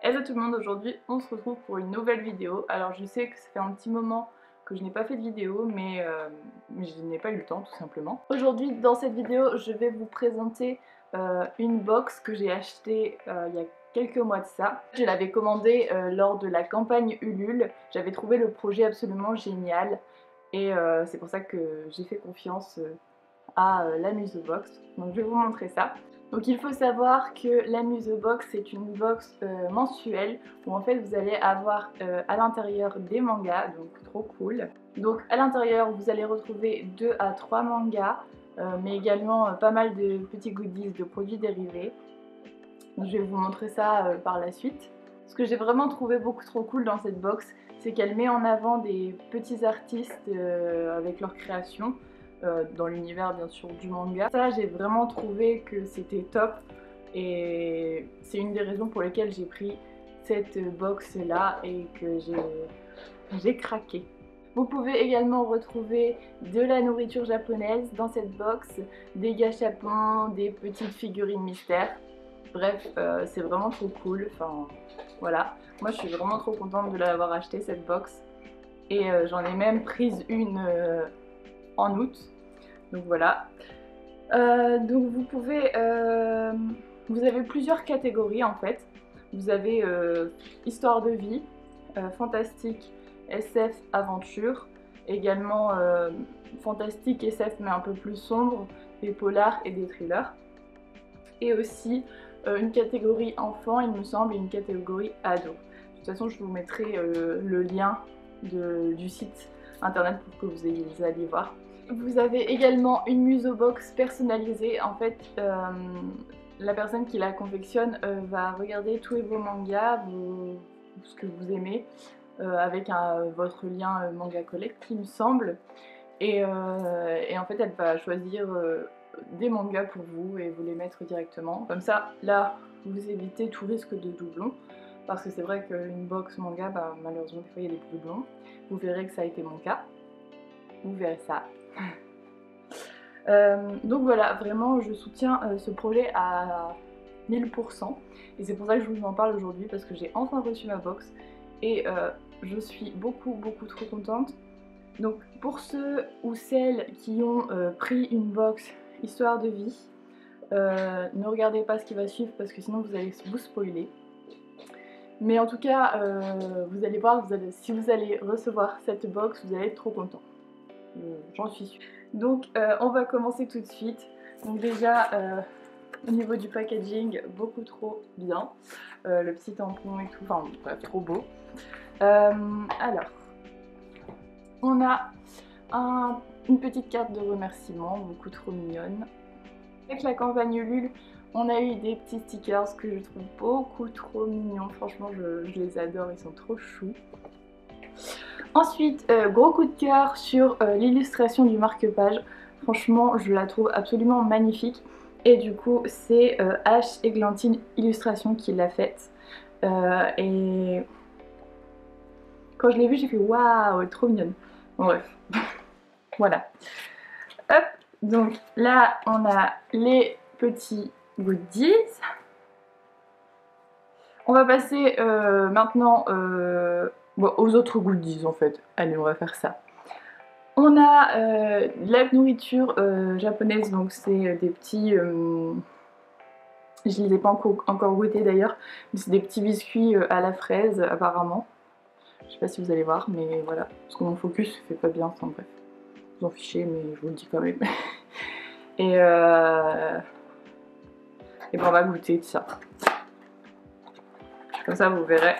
Hello tout le monde, aujourd'hui on se retrouve pour une nouvelle vidéo. Alors je sais que ça fait un petit moment que je n'ai pas fait de vidéo, mais je n'ai pas eu le temps tout simplement. Aujourd'hui dans cette vidéo je vais vous présenter une box que j'ai achetée il y a quelques mois de ça. Je l'avais commandée lors de la campagne Ulule, j'avais trouvé le projet absolument génial et c'est pour ça que j'ai fait confiance à la Musebox. Donc je vais vous montrer ça. Donc il faut savoir que la Musebox c'est une box mensuelle où en fait vous allez avoir à l'intérieur des mangas, donc trop cool. Donc à l'intérieur vous allez retrouver 2 à 3 mangas, mais également pas mal de petits goodies de produits dérivés. Donc, je vais vous montrer ça par la suite. Ce que j'ai vraiment trouvé beaucoup trop cool dans cette box, c'est qu'elle met en avant des petits artistes avec leur création. Dans l'univers bien sûr du manga. Ça j'ai vraiment trouvé que c'était top et c'est une des raisons pour lesquelles j'ai pris cette box là et que j'ai craqué. Vous pouvez également retrouver de la nourriture japonaise dans cette box, des gâchapons, des petites figurines mystères. Bref, c'est vraiment trop cool. Enfin voilà, moi je suis vraiment trop contente de l'avoir acheté cette box et j'en ai même prise une en août. Donc voilà. Donc vous pouvez... vous avez plusieurs catégories en fait. Vous avez histoire de vie, fantastique, SF, aventure. Également fantastique, SF mais un peu plus sombre, des polars et des thrillers. Et aussi une catégorie enfant il me semble et une catégorie ado. De toute façon je vous mettrai le lien du site internet pour que vous alliez voir. Vous avez également une Musebox personnalisée. En fait, la personne qui la confectionne va regarder tous vos mangas, ce que vous aimez, avec votre lien Manga Collect, il me semble. Et en fait, elle va choisir des mangas pour vous et vous les mettre directement. Comme ça, là, vous évitez tout risque de doublon. Parce que c'est vrai qu'une box manga, bah, malheureusement, des fois, il y a des doublons. Vous verrez que ça a été mon cas. Vous verrez ça. Donc voilà, vraiment je soutiens ce projet à 1000% et c'est pour ça que je vous en parle aujourd'hui parce que j'ai enfin reçu ma box et je suis beaucoup trop contente. Donc pour ceux ou celles qui ont pris une box histoire de vie, ne regardez pas ce qui va suivre parce que sinon vous allez vous spoiler. Mais en tout cas, vous allez voir, si vous allez recevoir cette box, vous allez être trop content. J'en suis sûre. Donc on va commencer tout de suite. Donc déjà au niveau du packaging, beaucoup trop bien. Le petit tampon et tout, enfin bref, trop beau. Alors, on a une petite carte de remerciement, beaucoup trop mignonne. Avec la campagne Ulule, on a eu des petits stickers que je trouve beaucoup trop mignons. Franchement, je les adore, ils sont trop choux. Ensuite, gros coup de cœur sur l'illustration du marque-page. Franchement, je la trouve absolument magnifique. Et du coup, c'est H. Eglantine Illustration qui l'a faite. Et quand je l'ai vue, j'ai fait waouh, trop mignonne. Bon, bref, voilà. Hop, donc là, on a les petits goodies. On va passer maintenant bon, aux autres goodies en fait. Allez, on va faire ça. On a la nourriture japonaise, donc c'est des petits... je ne les ai pas encore goûtés d'ailleurs, mais c'est des petits biscuits à la fraise apparemment. Je sais pas si vous allez voir, mais voilà. Parce que mon focus fait pas bien, enfin bref. Vous en fichez, mais je vous le dis quand même. Et ben on va goûter de ça. Comme ça vous verrez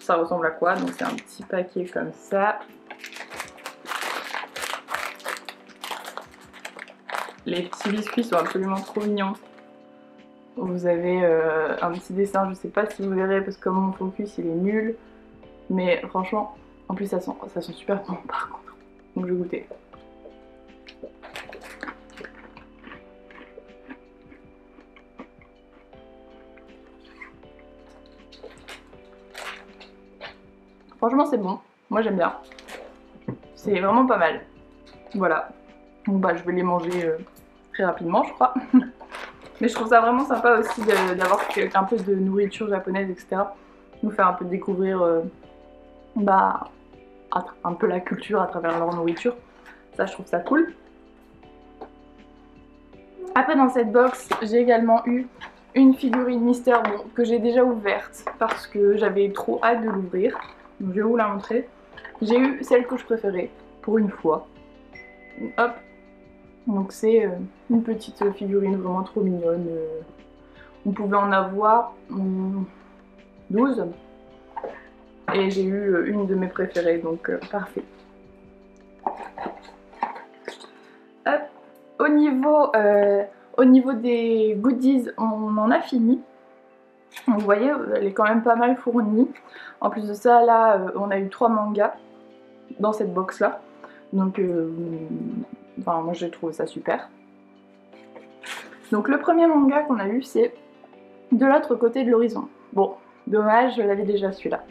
ça ressemble à quoi. Donc c'est un petit paquet comme ça. Les petits biscuits sont absolument trop mignons. Vous avez un petit dessin, je sais pas si vous verrez parce que comme mon focus il est nul. Mais franchement, en plus ça sent super bon par contre. Donc je vais goûter. Franchement c'est bon, moi j'aime bien. C'est vraiment pas mal. Voilà. Donc bah je vais les manger très rapidement je crois. Mais je trouve ça vraiment sympa aussi d'avoir un peu de nourriture japonaise, etc. Nous faire un peu découvrir bah, un peu la culture à travers leur nourriture. Ça je trouve ça cool. Après dans cette box j'ai également eu une figurine mystère que j'ai déjà ouverte parce que j'avais trop hâte de l'ouvrir. Donc je vais vous la montrer. J'ai eu celle que je préférais pour une fois. Hop. Donc c'est une petite figurine vraiment trop mignonne. On pouvait en avoir 12. Et j'ai eu une de mes préférées, donc parfait. Hop. Au niveau des goodies, on en a fini. Donc, vous voyez, elle est quand même pas mal fournie. En plus de ça, là, on a eu 3 mangas dans cette box là. Donc, enfin, moi j'ai trouvé ça super. Donc, le premier manga qu'on a eu, c'est De l'autre côté de l'horizon. Bon, dommage, je l'avais déjà celui-là.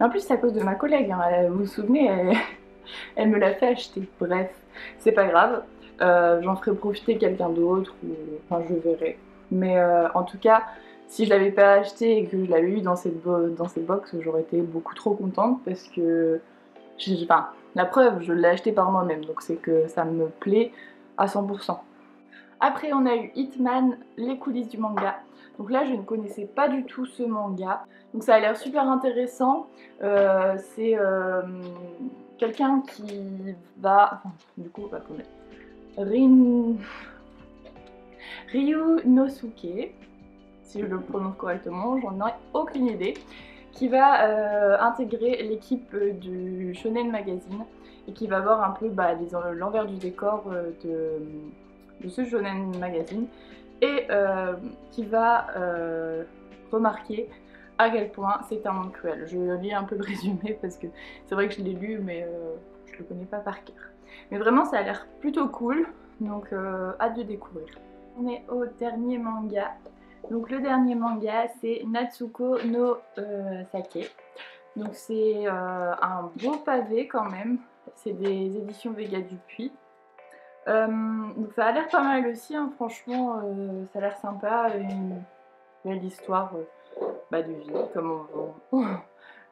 En plus, c'est à cause de ma collègue, hein. Vous vous souvenez, elle me l'a fait acheter. Bref, c'est pas grave. J'en ferai profiter quelqu'un d'autre, ou enfin je verrai. Mais en tout cas, si je l'avais pas acheté et que je l'avais eu dans cette box, j'aurais été beaucoup trop contente parce que, enfin, la preuve, je l'ai acheté par moi-même, donc c'est que ça me plaît à 100%. Après, on a eu Hitman, les coulisses du manga. Donc là, je ne connaissais pas du tout ce manga. Donc ça a l'air super intéressant. C'est quelqu'un qui va... Enfin, du coup, attendez. Ryunosuke, si je le prononce correctement, j'en ai aucune idée, qui va intégrer l'équipe du Shonen Magazine et qui va voir un peu l'envers du décor de ce Shonen Magazine et qui va remarquer à quel point c'est un monde cruel. Je lis un peu le résumé parce que c'est vrai que je l'ai lu mais je le connais pas par cœur. Mais vraiment ça a l'air plutôt cool, donc hâte de découvrir. On est au dernier manga. Donc le dernier manga c'est Natsuko no Sake. Donc c'est un beau pavé quand même. C'est des éditions Vega Dupuis. Donc ça a l'air pas mal aussi, hein, franchement, ça a l'air sympa, une belle histoire de vie,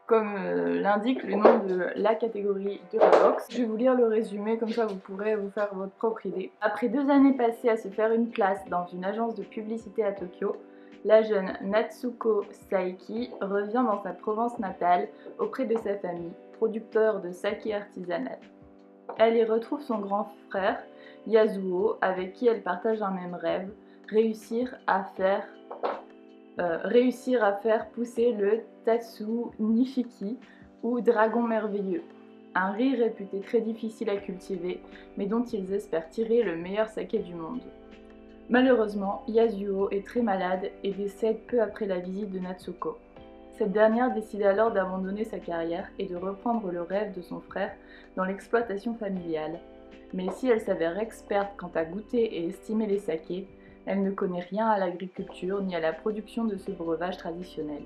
comme l'indique le nom de la catégorie de la box. Je vais vous lire le résumé, comme ça vous pourrez vous faire votre propre idée. Après 2 années passées à se faire une place dans une agence de publicité à Tokyo, la jeune Natsuko Saeki revient dans sa Provence natale auprès de sa famille, producteur de saké artisanal. Elle y retrouve son grand frère, Yasuo, avec qui elle partage un même rêve, réussir à faire pousser le Tatsu Nishiki, ou dragon merveilleux, un riz réputé très difficile à cultiver, mais dont ils espèrent tirer le meilleur saké du monde. Malheureusement, Yasuo est très malade et décède peu après la visite de Natsuko. Cette dernière décide alors d'abandonner sa carrière et de reprendre le rêve de son frère dans l'exploitation familiale. Mais si elle s'avère experte quant à goûter et estimer les sakés, elle ne connaît rien à l'agriculture ni à la production de ce breuvage traditionnel.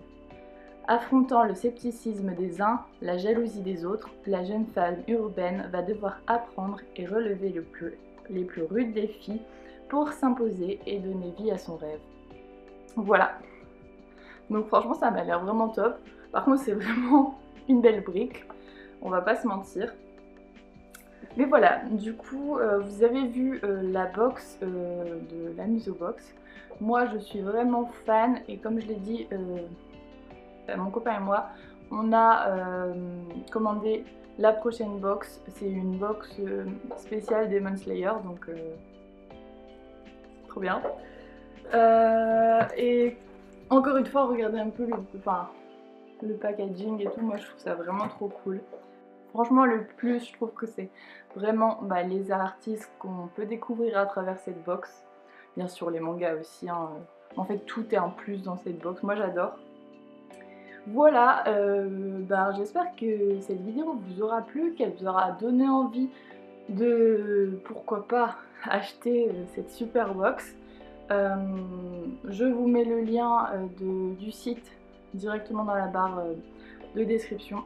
Affrontant le scepticisme des uns, la jalousie des autres, la jeune femme urbaine va devoir apprendre et relever les plus rudes défis pour s'imposer et donner vie à son rêve. Voilà. Donc franchement ça m'a l'air vraiment top. Par contre c'est vraiment une belle brique, on va pas se mentir. Mais voilà, du coup vous avez vu la box de la Musobox. Moi je suis vraiment fan et comme je l'ai dit, mon copain et moi, on a commandé la prochaine box. C'est une box spéciale Demon Slayer, donc trop bien. Et encore une fois, regardez un peu le packaging et tout, moi je trouve ça vraiment trop cool. Franchement le plus, je trouve que c'est vraiment les artistes qu'on peut découvrir à travers cette box. Bien sûr les mangas aussi, hein. En fait tout est en plus dans cette box, moi j'adore. Voilà, j'espère que cette vidéo vous aura plu, qu'elle vous aura donné envie de, pourquoi pas, acheter cette super box. Je vous mets le lien du site directement dans la barre de description.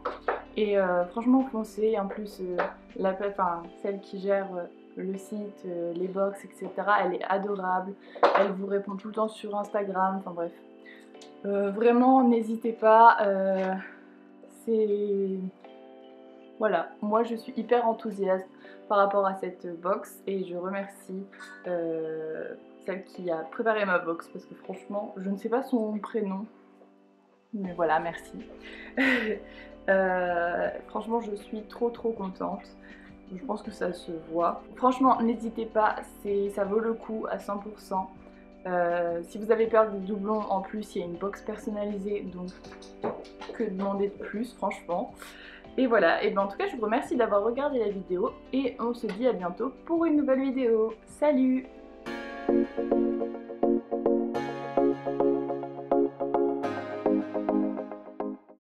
Et franchement foncez, en plus celle qui gère le site, les box, etc. Elle est adorable, elle vous répond tout le temps sur Instagram, enfin bref. Vraiment, n'hésitez pas, c'est... Voilà, moi je suis hyper enthousiaste par rapport à cette box et je remercie celle qui a préparé ma box parce que franchement, je ne sais pas son prénom, mais voilà, merci. Franchement, je suis trop contente. Je pense que ça se voit. Franchement, n'hésitez pas, ça vaut le coup à 100%. Si vous avez peur des doublons, en plus il y a une box personnalisée, donc que demander de plus franchement. Et voilà, et ben en tout cas je vous remercie d'avoir regardé la vidéo et on se dit à bientôt pour une nouvelle vidéo. Salut!